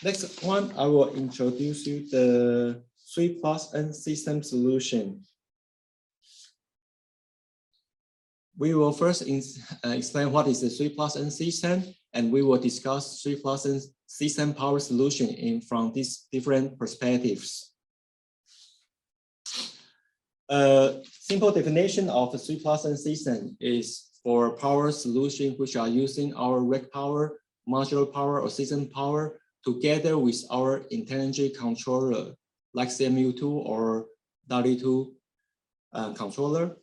Next one, I will introduce you the 3+N system solution. We will first explain what is the 3+N system, and we will discuss 3+N system power solution from these different perspectives. A simple definition of a 3+N system is for power solution which are using our rack power, modular power, or system power together with our intelligent controller like CMU2 or W2 controller.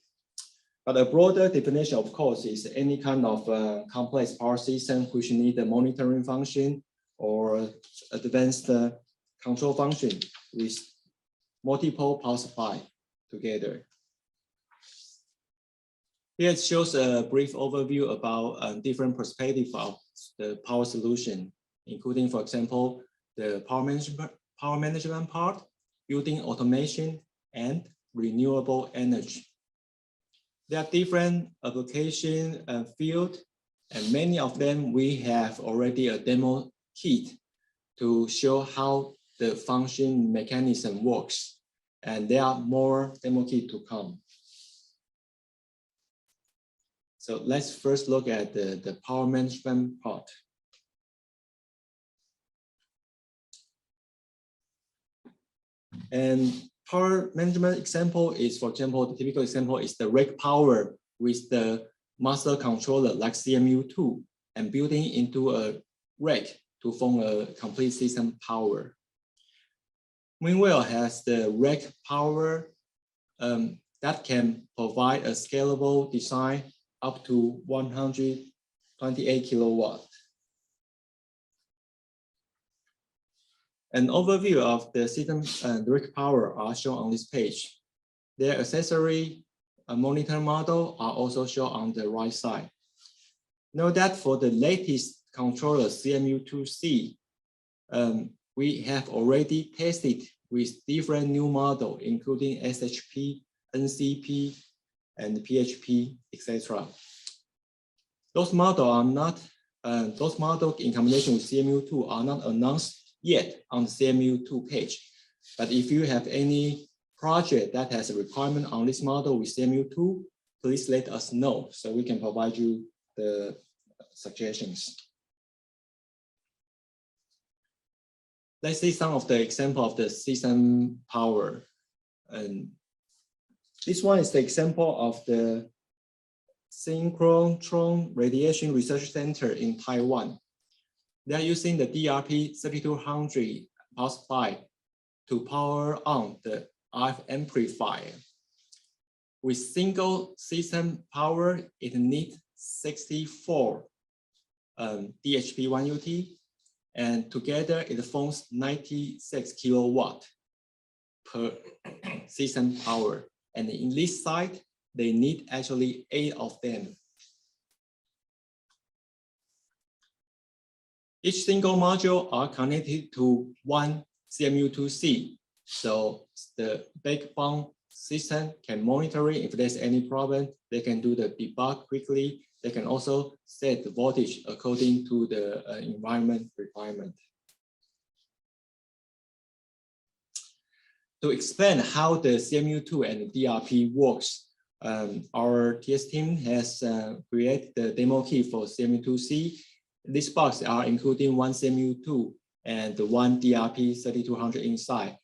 But a broader definition, of course, is any kind of complex power system which need a monitoring function or advanced control function with multiple power supply together. Here it shows a brief overview about different perspectives of the power solution, including, for example, the power management part, building automation, and renewable energy. There are different application fields, and many of them we have already a demo kit to show how the function mechanism works. And there are more demo kits to come. So let's first look at the power management part. And power management example is, for example, the typical example is the rack power with the master controller like CMU2 and building into a rack to form a complete system power. MEANWELL has the rack power that can provide a scalable design up to 128 kilowatt. An overview of the system rack power are shown on this page. Their accessory monitor model are also shown on the right side. Note that for the latest controller CMU2C, we have already tested with different new models, including SHP, NCP, and PHP, etc. Those models are not, those models in combination with CMU2 are not announced yet on the CMU2 page. But if you have any project that has a requirement on this model with CMU2, please let us know so we can provide you the suggestions. Let's see some of the example of the system power. And this one is the example of the Synchrotron Radiation Research Center in Taiwan. They are using the DRP 3200 power supply to power on the RF amplifier. With single system power, it needs 64 DHP1UT, and together it forms 96 kilowatt per system power. And in this site, they need actually 8 of them. Each single module are connected to one CMU2C. So the backbone system can monitor it. If there's any problem, they can do the debug quickly. They can also set the voltage according to the environment requirement. To explain how the CMU2 and the DRP works, our TS team has created the demo kit for CMU2C. This box are including one CMU2 and one DRP 3200 inside.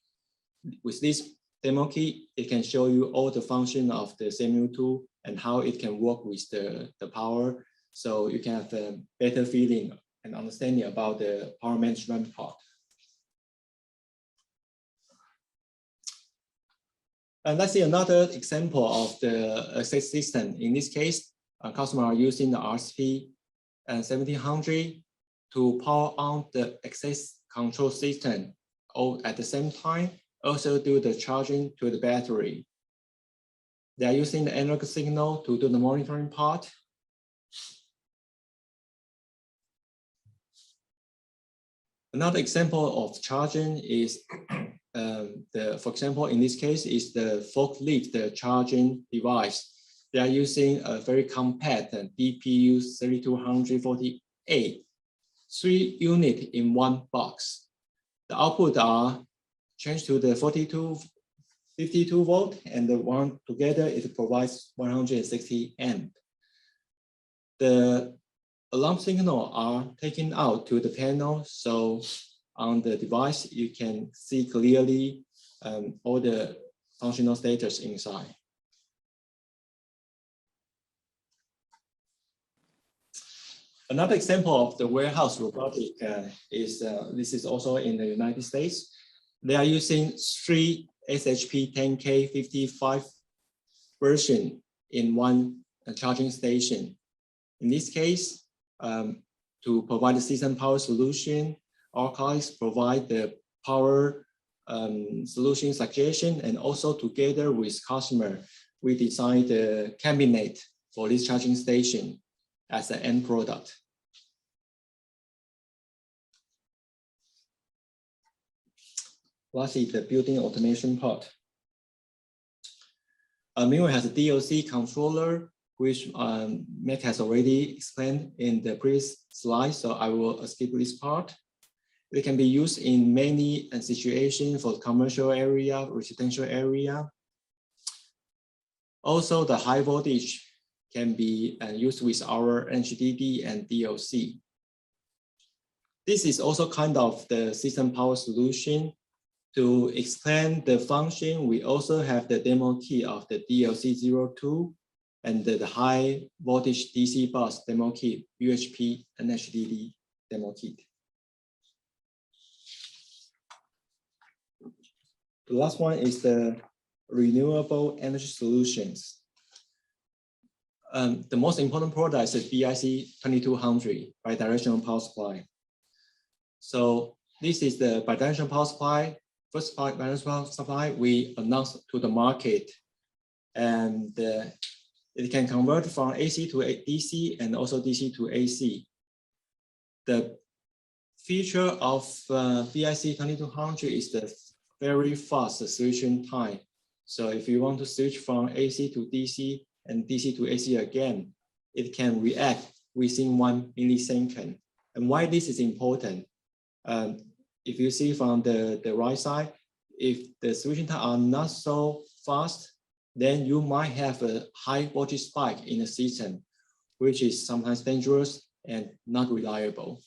With this demo kit, it can show you all the function of the CMU2 and how it can work with the power, so you can have a better feeling and understanding about the power management part. And let's see another example of the access system. In this case, a customer are using the RSP 1700 to power on the access control system, all at the same time, also do the charging to the battery. They are using the analog signal to do the monitoring part. Another example of charging is, for example, in this case, is the forklift, the charging device. They are using a very compact DPU 3248, 3 units in one box. The output are changed to the 52 volt, and the one together it provides 160 amp. The alarm signal are taken out to the panel, so on the device you can see clearly all the functional status inside. Another example of the warehouse robotic is this is also in the United States. They are using 3 SHP 10K 55 version in one charging station. In this case, to provide a system power solution, our colleagues provide the power solution suggestion, and also together with customer, we design the cabinet for this charging station as an end product. Lastly, the building automation part. MEANWELL has a DLC controller, which Mac has already explained in the previous slide, so I will skip this part. It can be used in many situations for commercial area, residential area. Also, the high voltage can be used with our HDD and DLC. This is also kind of the system power solution. To explain the function, we also have the demo kit of the DLC02 and the high voltage DC bus demo kit, UHP and HDD demo kit. The last one is the renewable energy solutions. The most important product is the BIC 2200 bidirectional power supply. So this is the bidirectional power supply. First bidirectional power supply we announced to the market, and it can convert from AC to DC and also DC to AC. The feature of BIC 2200 is the very fast switching time. So if you want to switch from AC to DC and DC to AC again, it can react within 1 millisecond. And why this is important? If you see from the right side, if the switching time are not so fast, then you might have a high voltage spike in the system, which is sometimes dangerous and not reliable.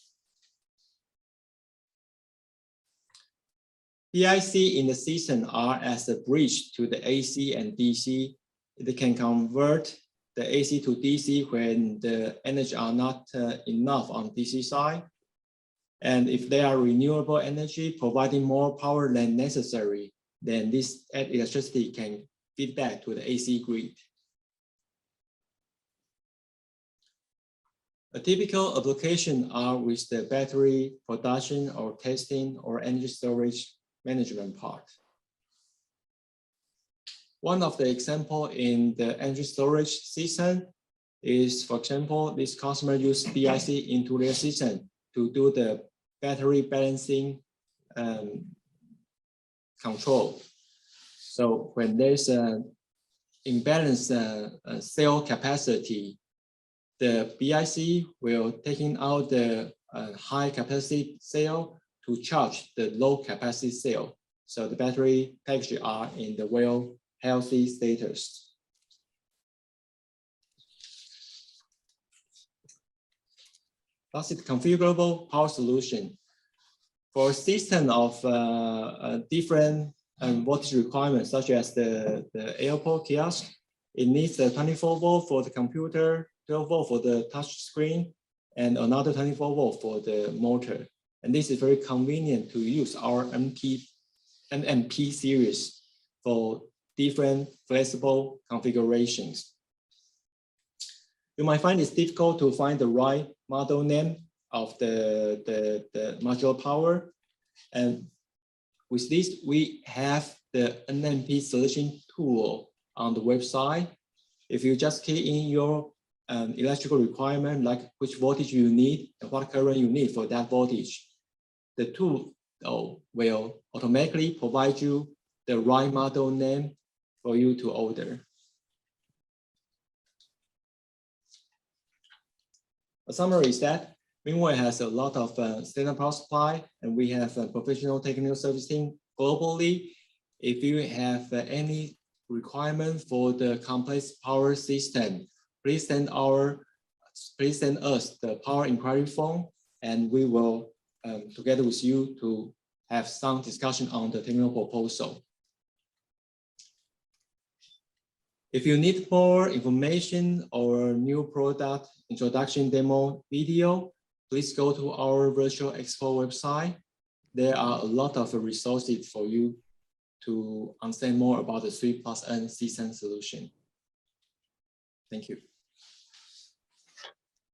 BIC in the system are as a bridge to the AC and DC. They can convert the AC to DC when the energy are not enough on DC side. And if they are renewable energy providing more power than necessary, then this electricity can feed back to the AC grid. A typical application are with the battery production or testing or energy storage management part. One of the example in the energy storage system is, for example, this customer use BIC into their system to do the battery balancing control. So when there's an imbalance cell capacity, the BIC will taking out the high capacity cell to charge the low capacity cell. So the battery packages are in the well healthy status. That's it, configurable power solution. For a system of different voltage requirements, such as the airport kiosk, it needs a 24 volt for the computer, 12 volt for the touch screen, and another 24 volt for the motor. And this is very convenient to use our NMP series for different flexible configurations. You might find it's difficult to find the right model name of the module power. And with this, we have the NMP solution tool on the website. If you just key in your electrical requirement, like which voltage you need and what current you need for that voltage, the tool will automatically provide you the right model name for you to order. A summary is that MEANWELL has a lot of standard power supply, and we have professional technical servicing globally. If you have any requirement for the complex power system, please send us the power inquiry form, and we will together with you to have some discussion on the technical proposal. If you need more information or new product introduction demo video, please go to our virtual expo website. There are a lot of resources for you to understand more about the 3+N system solution. Thank you.